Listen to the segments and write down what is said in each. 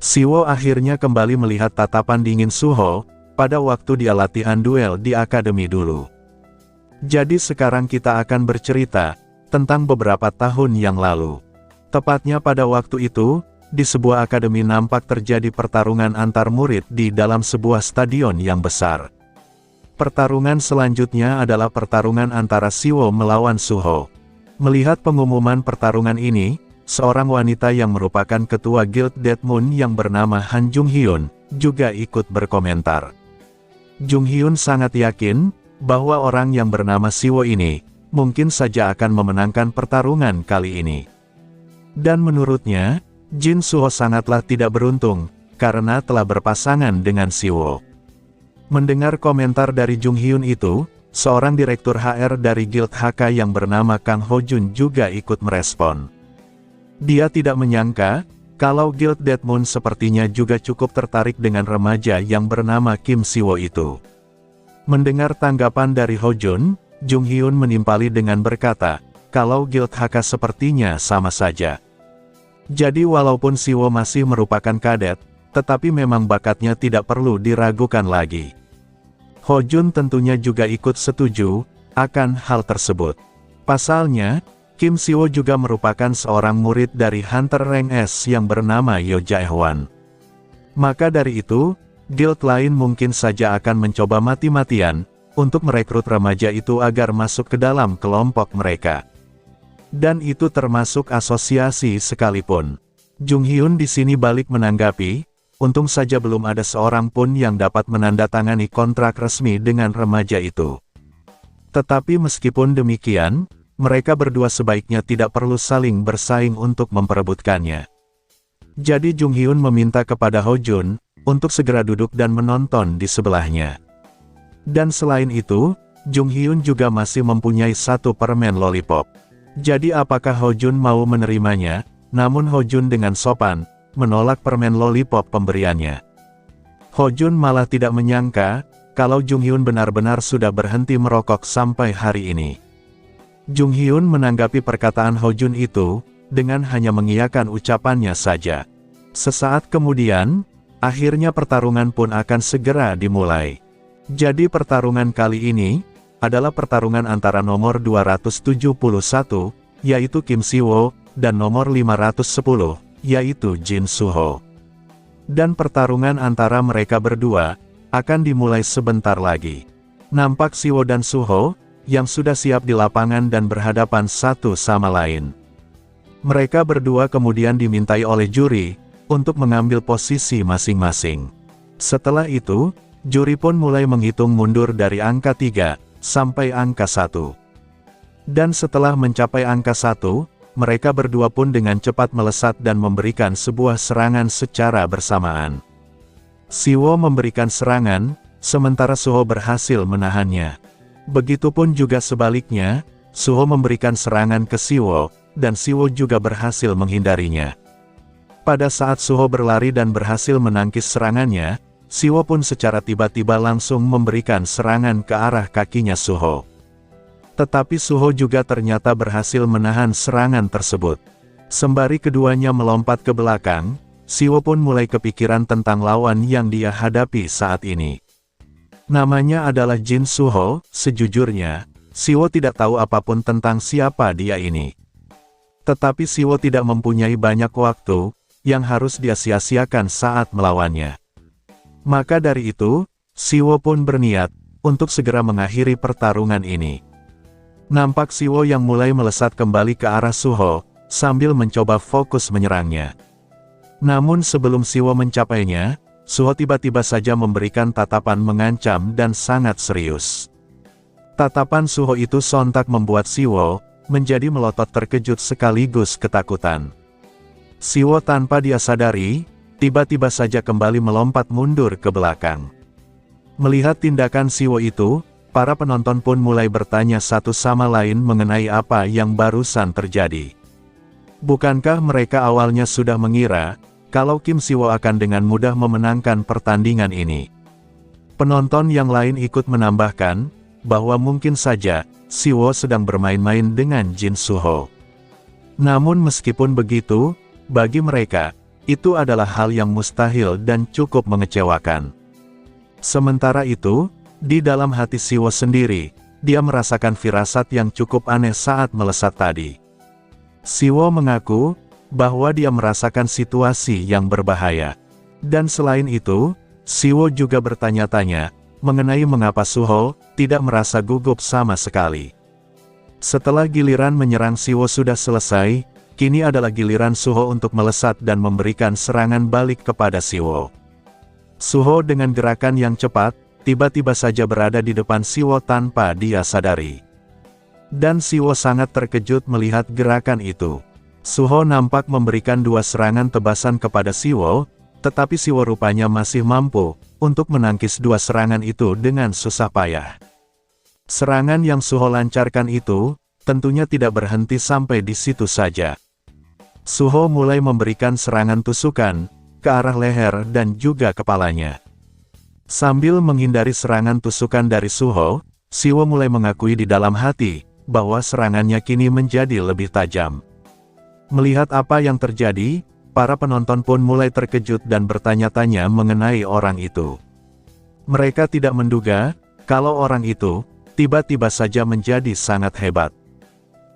Siwo akhirnya kembali melihat tatapan dingin Suho, pada waktu dia latihan duel di akademi dulu. Jadi sekarang kita akan bercerita, tentang beberapa tahun yang lalu. Tepatnya pada waktu itu, di sebuah akademi nampak terjadi pertarungan antar murid di dalam sebuah stadion yang besar. Pertarungan selanjutnya adalah pertarungan antara Siwo melawan Suho. Melihat pengumuman pertarungan ini, seorang wanita yang merupakan ketua Guild Dead Moon yang bernama Han Jung Hyun, juga ikut berkomentar. Jung Hyun sangat yakin, bahwa orang yang bernama Siwo ini, mungkin saja akan memenangkan pertarungan kali ini. Dan menurutnya, Jin Suho sangatlah tidak beruntung, karena telah berpasangan dengan Siwo. Mendengar komentar dari Jung Hyun itu, seorang direktur HR dari Guild HK yang bernama Kang Ho Jun juga ikut merespon. Dia tidak menyangka, kalau Guild Dead Moon sepertinya juga cukup tertarik dengan remaja yang bernama Kim Siwo itu. Mendengar tanggapan dari Ho Jun, Jung Hyun menimpali dengan berkata, kalau Guild HK sepertinya sama saja. Jadi walaupun Siwo masih merupakan kadet, tetapi memang bakatnya tidak perlu diragukan lagi. Ho Jun tentunya juga ikut setuju, akan hal tersebut. Pasalnya, Kim Siwo juga merupakan seorang murid dari Hunter Rank S yang bernama Yo Jae-hwan. Maka dari itu, guild lain mungkin saja akan mencoba mati-matian, untuk merekrut remaja itu agar masuk ke dalam kelompok mereka. Dan itu termasuk asosiasi sekalipun. Jung Hyun di sini balik menanggapi, untung saja belum ada seorang pun yang dapat menandatangani kontrak resmi dengan remaja itu. Tetapi meskipun demikian, mereka berdua sebaiknya tidak perlu saling bersaing untuk memperebutkannya. Jadi Jung Hyun meminta kepada Ho Jun, untuk segera duduk dan menonton di sebelahnya. Dan selain itu, Jung Hyun juga masih mempunyai satu permen lollipop. Jadi apakah Ho Jun mau menerimanya? Namun Ho Jun dengan sopan, menolak permen lollipop pemberiannya. Ho Jun malah tidak menyangka, kalau Jung Hyun benar-benar sudah berhenti merokok sampai hari ini. Jung Hyun menanggapi perkataan Ho Jun itu, dengan hanya mengiyakan ucapannya saja. Sesaat kemudian, akhirnya pertarungan pun akan segera dimulai. Jadi pertarungan kali ini, adalah pertarungan antara nomor 271, yaitu Kim Siwo, dan nomor 510, yaitu Jin Suho. Dan pertarungan antara mereka berdua, akan dimulai sebentar lagi. Nampak Siwo dan Suho, yang sudah siap di lapangan dan berhadapan satu sama lain. Mereka berdua kemudian dimintai oleh juri, untuk mengambil posisi masing-masing. Setelah itu, juri pun mulai menghitung mundur dari angka 3, sampai angka 1. Dan setelah mencapai angka 1, mereka berdua pun dengan cepat melesat dan memberikan sebuah serangan secara bersamaan. Siwo memberikan serangan, sementara Suho berhasil menahannya. Begitupun juga sebaliknya, Suho memberikan serangan ke Siwo, dan Siwo juga berhasil menghindarinya. Pada saat Suho berlari dan berhasil menangkis serangannya, Siwo pun secara tiba-tiba langsung memberikan serangan ke arah kakinya Suho. Tetapi Suho juga ternyata berhasil menahan serangan tersebut. Sembari keduanya melompat ke belakang, Siwo pun mulai kepikiran tentang lawan yang dia hadapi saat ini. Namanya adalah Jin Suho. Sejujurnya, Siwo tidak tahu apapun tentang siapa dia ini. Tetapi Siwo tidak mempunyai banyak waktu, yang harus dia sia-siakan saat melawannya. Maka dari itu, Siwo pun berniat, untuk segera mengakhiri pertarungan ini. Nampak Siwo yang mulai melesat kembali ke arah Suho, sambil mencoba fokus menyerangnya. Namun sebelum Siwo mencapainya, Suho tiba-tiba saja memberikan tatapan mengancam dan sangat serius. Tatapan Suho itu sontak membuat Siwo, menjadi melotot terkejut sekaligus ketakutan. Siwo tanpa dia sadari, tiba-tiba saja kembali melompat mundur ke belakang. Melihat tindakan Siwo itu, para penonton pun mulai bertanya satu sama lain mengenai apa yang barusan terjadi. Bukankah mereka awalnya sudah mengira, kalau Kim Siwo akan dengan mudah memenangkan pertandingan ini? Penonton yang lain ikut menambahkan, bahwa mungkin saja, Siwo sedang bermain-main dengan Jin Suho. Namun meskipun begitu, bagi mereka, itu adalah hal yang mustahil dan cukup mengecewakan. Sementara itu, di dalam hati Siwo sendiri, dia merasakan firasat yang cukup aneh saat melesat tadi. Siwo mengaku bahwa dia merasakan situasi yang berbahaya. Dan selain itu, Siwo juga bertanya-tanya mengenai mengapa Suho tidak merasa gugup sama sekali. Setelah giliran menyerang Siwo sudah selesai, kini adalah giliran Suho untuk melesat dan memberikan serangan balik kepada Siwo. Suho dengan gerakan yang cepat, tiba-tiba saja berada di depan Siwo tanpa dia sadari. Dan Siwo sangat terkejut melihat gerakan itu. Suho nampak memberikan 2 serangan tebasan kepada Siwo, tetapi Siwo rupanya masih mampu untuk menangkis 2 serangan itu dengan susah payah. Serangan yang Suho lancarkan itu tentunya tidak berhenti sampai di situ saja. Suho mulai memberikan serangan tusukan ke arah leher dan juga kepalanya. Sambil menghindari serangan tusukan dari Suho, Siwo mulai mengakui di dalam hati bahwa serangannya kini menjadi lebih tajam. Melihat apa yang terjadi, para penonton pun mulai terkejut dan bertanya-tanya mengenai orang itu. Mereka tidak menduga kalau orang itu tiba-tiba saja menjadi sangat hebat.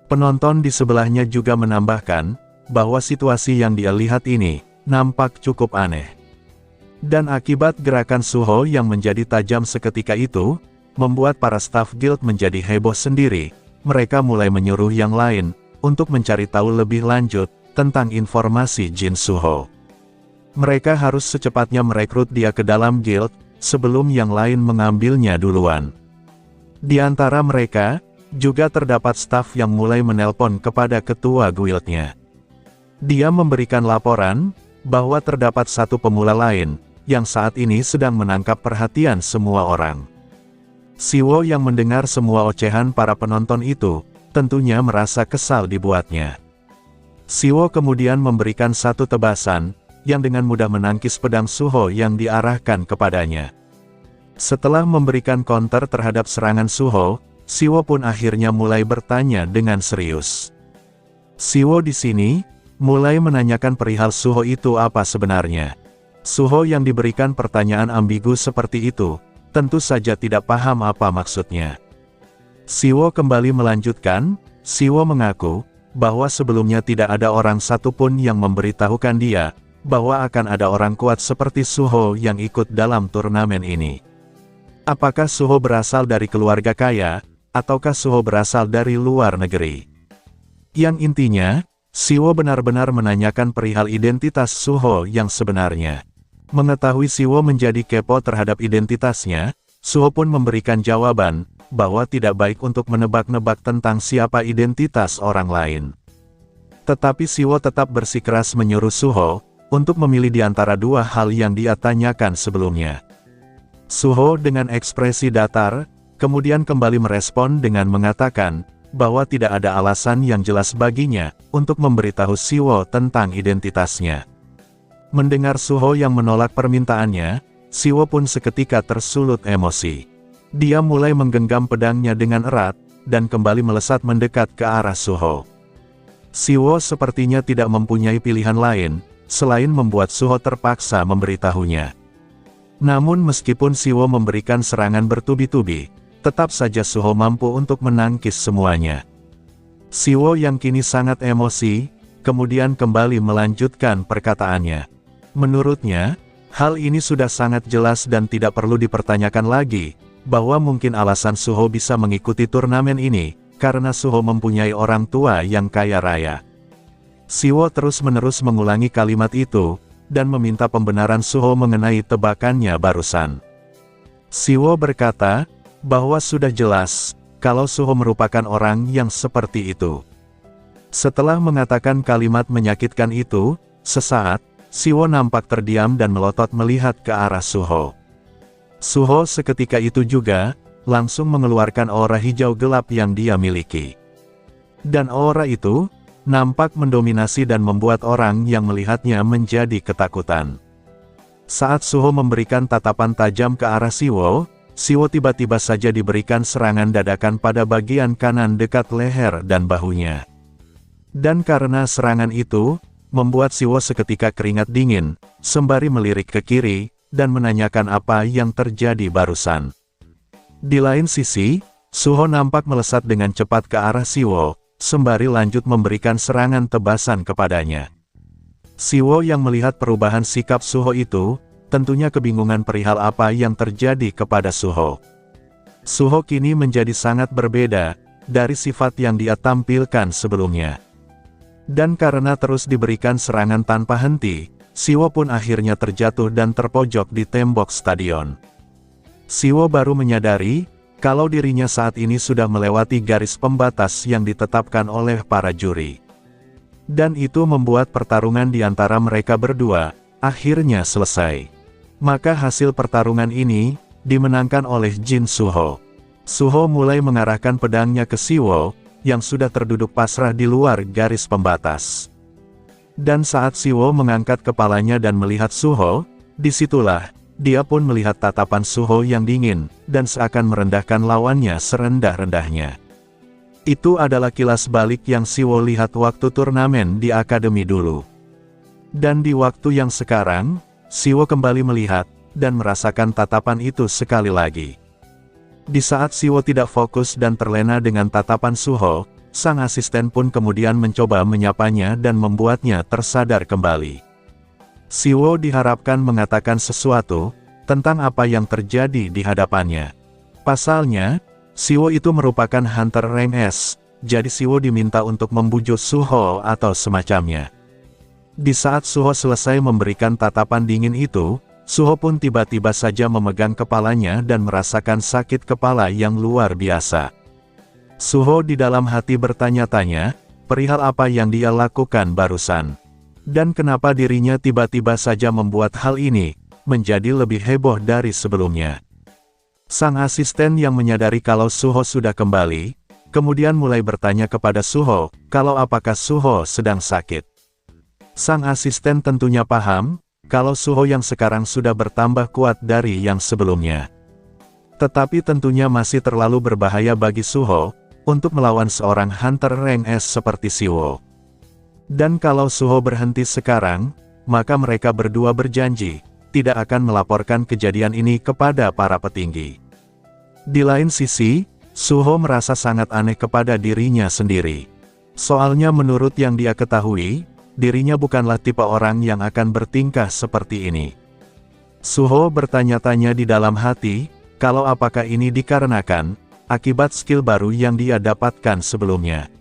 Penonton di sebelahnya juga menambahkan bahwa situasi yang dia lihat ini nampak cukup aneh. Dan akibat gerakan Suho yang menjadi tajam seketika itu, membuat para staf guild menjadi heboh sendiri. Mereka mulai menyuruh yang lain untuk mencari tahu lebih lanjut tentang informasi Jin Suho. Mereka harus secepatnya merekrut dia ke dalam guild sebelum yang lain mengambilnya duluan. Di antara mereka, juga terdapat staf yang mulai menelpon kepada ketua guildnya. Dia memberikan laporan bahwa terdapat satu pemula lain yang saat ini sedang menangkap perhatian semua orang. Siwo yang mendengar semua ocehan para penonton itu, tentunya merasa kesal dibuatnya. Siwo kemudian memberikan satu tebasan, yang dengan mudah menangkis pedang Suho yang diarahkan kepadanya. Setelah memberikan counter terhadap serangan Suho, Siwo pun akhirnya mulai bertanya dengan serius. Siwo di sini mulai menanyakan perihal Suho itu apa sebenarnya. Suho yang diberikan pertanyaan ambigu seperti itu, tentu saja tidak paham apa maksudnya. Siwo kembali melanjutkan, Siwo mengaku bahwa sebelumnya tidak ada orang satupun yang memberitahukan dia bahwa akan ada orang kuat seperti Suho yang ikut dalam turnamen ini. Apakah Suho berasal dari keluarga kaya, ataukah Suho berasal dari luar negeri? Yang intinya, Siwo benar-benar menanyakan perihal identitas Suho yang sebenarnya. Mengetahui Siwo menjadi kepo terhadap identitasnya, Suho pun memberikan jawaban bahwa tidak baik untuk menebak-nebak tentang siapa identitas orang lain. Tetapi Siwo tetap bersikeras menyuruh Suho untuk memilih di antara 2 hal yang dia tanyakan sebelumnya. Suho dengan ekspresi datar, kemudian kembali merespon dengan mengatakan bahwa tidak ada alasan yang jelas baginya untuk memberitahu Siwo tentang identitasnya. Mendengar Suho yang menolak permintaannya, Siwo pun seketika tersulut emosi. Dia mulai menggenggam pedangnya dengan erat, dan kembali melesat mendekat ke arah Suho. Siwo sepertinya tidak mempunyai pilihan lain, selain membuat Suho terpaksa memberitahunya. Namun meskipun Siwo memberikan serangan bertubi-tubi, tetap saja Suho mampu untuk menangkis semuanya. Siwo yang kini sangat emosi, kemudian kembali melanjutkan perkataannya. Menurutnya, hal ini sudah sangat jelas dan tidak perlu dipertanyakan lagi, bahwa mungkin alasan Suho bisa mengikuti turnamen ini, karena Suho mempunyai orang tua yang kaya raya. Siwo terus-menerus mengulangi kalimat itu, dan meminta pembenaran Suho mengenai tebakannya barusan. Siwo berkata, bahwa sudah jelas, kalau Suho merupakan orang yang seperti itu. Setelah mengatakan kalimat menyakitkan itu, sesaat, Siwo nampak terdiam dan melotot melihat ke arah Suho. Suho seketika itu juga, langsung mengeluarkan aura hijau gelap yang dia miliki. Dan aura itu, nampak mendominasi dan membuat orang yang melihatnya menjadi ketakutan. Saat Suho memberikan tatapan tajam ke arah Siwo, Siwo tiba-tiba saja diberikan serangan dadakan pada bagian kanan dekat leher dan bahunya. Dan karena serangan itu, membuat Siwo seketika keringat dingin, sembari melirik ke kiri, dan menanyakan apa yang terjadi barusan. Di lain sisi, Suho nampak melesat dengan cepat ke arah Siwo, sembari lanjut memberikan serangan tebasan kepadanya. Siwo yang melihat perubahan sikap Suho itu, tentunya kebingungan perihal apa yang terjadi kepada Suho. Suho kini menjadi sangat berbeda dari sifat yang dia tampilkan sebelumnya. Dan karena terus diberikan serangan tanpa henti, Siwo pun akhirnya terjatuh dan terpojok di tembok stadion. Siwo baru menyadari kalau dirinya saat ini sudah melewati garis pembatas yang ditetapkan oleh para juri. Dan itu membuat pertarungan di antara mereka berdua akhirnya selesai. Maka hasil pertarungan ini dimenangkan oleh Jin Suho. Suho mulai mengarahkan pedangnya ke Siwo yang sudah terduduk pasrah di luar garis pembatas. Dan saat Siwo mengangkat kepalanya dan melihat Suho, disitulah dia pun melihat tatapan Suho yang dingin, dan seakan merendahkan lawannya serendah-rendahnya. Itu adalah kilas balik yang Siwo lihat waktu turnamen di akademi dulu. Dan di waktu yang sekarang, Siwo kembali melihat, dan merasakan tatapan itu sekali lagi. Di saat Siwo tidak fokus dan terlena dengan tatapan Suho, sang asisten pun kemudian mencoba menyapanya dan membuatnya tersadar kembali. Siwo diharapkan mengatakan sesuatu tentang apa yang terjadi di hadapannya. Pasalnya, Siwo itu merupakan hunter rank S, jadi Siwo diminta untuk membujuk Suho atau semacamnya. Di saat Suho selesai memberikan tatapan dingin itu, Suho pun tiba-tiba saja memegang kepalanya dan merasakan sakit kepala yang luar biasa. Suho di dalam hati bertanya-tanya, perihal apa yang dia lakukan barusan. Dan kenapa dirinya tiba-tiba saja membuat hal ini menjadi lebih heboh dari sebelumnya. Sang asisten yang menyadari kalau Suho sudah kembali, kemudian mulai bertanya kepada Suho, kalau apakah Suho sedang sakit. Sang asisten tentunya paham, kalau Suho yang sekarang sudah bertambah kuat dari yang sebelumnya. Tetapi tentunya masih terlalu berbahaya bagi Suho, untuk melawan seorang hunter rank S seperti Siwo. Dan kalau Suho berhenti sekarang, maka mereka berdua berjanji, tidak akan melaporkan kejadian ini kepada para petinggi. Di lain sisi, Suho merasa sangat aneh kepada dirinya sendiri. Soalnya menurut yang dia ketahui, dirinya bukanlah tipe orang yang akan bertingkah seperti ini. Suho bertanya-tanya di dalam hati, kalau apakah ini dikarenakan akibat skill baru yang dia dapatkan sebelumnya.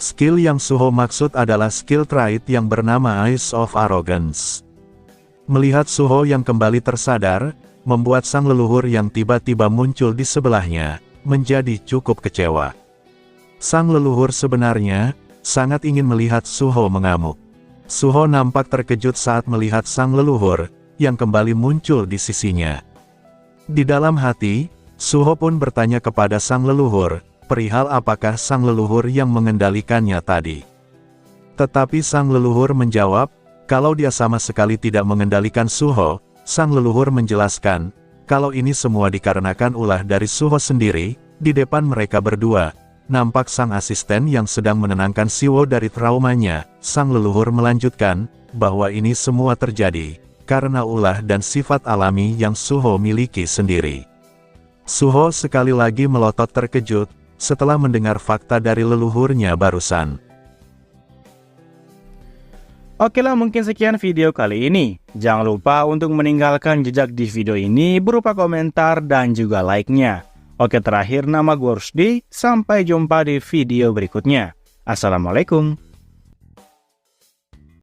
Skill yang Suho maksud adalah skill trait yang bernama Eyes of Arrogance. Melihat Suho yang kembali tersadar, membuat sang leluhur yang tiba-tiba muncul di sebelahnya, menjadi cukup kecewa. Sang leluhur sebenarnya sangat ingin melihat Suho mengamuk. Suho nampak terkejut saat melihat sang leluhur yang kembali muncul di sisinya. Di dalam hati, Suho pun bertanya kepada sang leluhur, perihal apakah sang leluhur yang mengendalikannya tadi. Tetapi sang leluhur menjawab, kalau dia sama sekali tidak mengendalikan Suho. Sang leluhur menjelaskan, kalau ini semua dikarenakan ulah dari Suho sendiri. Di depan mereka berdua, nampak sang asisten yang sedang menenangkan Siwo dari traumanya. Sang leluhur melanjutkan, bahwa ini semua terjadi karena ulah dan sifat alami yang Suho miliki sendiri. Suho sekali lagi melotot terkejut setelah mendengar fakta dari leluhurnya barusan. Oke lah, mungkin sekian video kali ini. Jangan lupa untuk meninggalkan jejak di video ini berupa komentar dan juga like-nya. Oke, terakhir nama gue Rusdi, sampai jumpa di video berikutnya. Assalamualaikum.